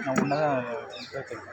நான் ஒன்று தான் கேட்குறேன்.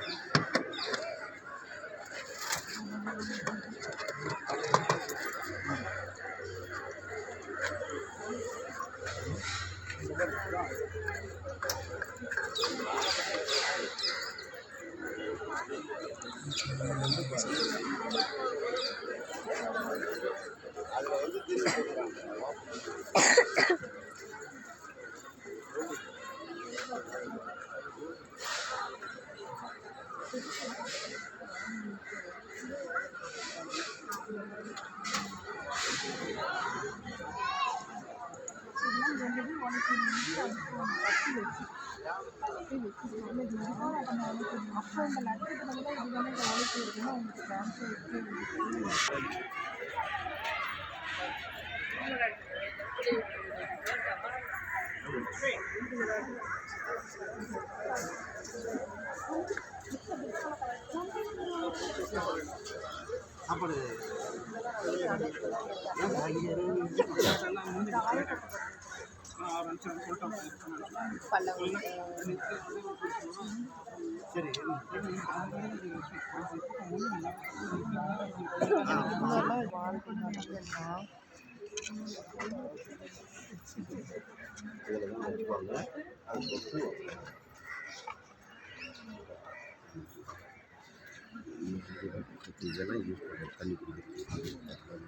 சாப்பாடு சரி இதெல்லாம் யூஸ் பண்ணுறோம் தண்ணி குடிக்கிறது.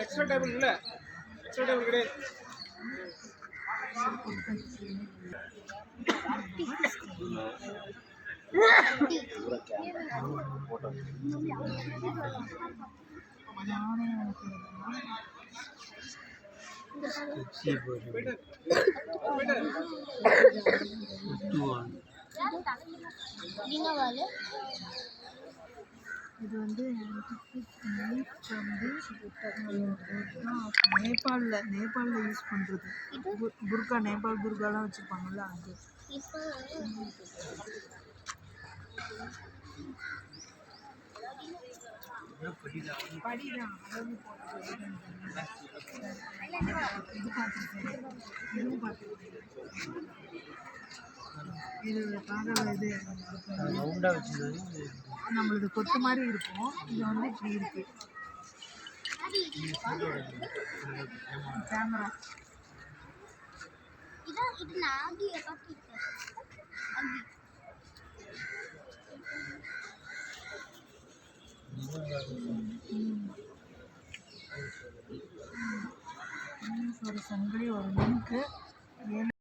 எக்ஸ்ட்ரா டேபிள் இல்லை, எக்ஸ்ட்ரா டேபிள் கிடையாது. இது வந்து நேபாளில் யூஸ் பண்ணுறது புர்கா, நேபாள் புர்காலாம் வச்சுருப்பாங்கல்ல அது. படிதான் அளவு இது பார்க்கல. இது ரவுண்டாக வச்சுருந்தது நம்மளது கொத்து மாதிரி இருக்கும். இது வந்து இப்படி இருக்கு கேமரா. இது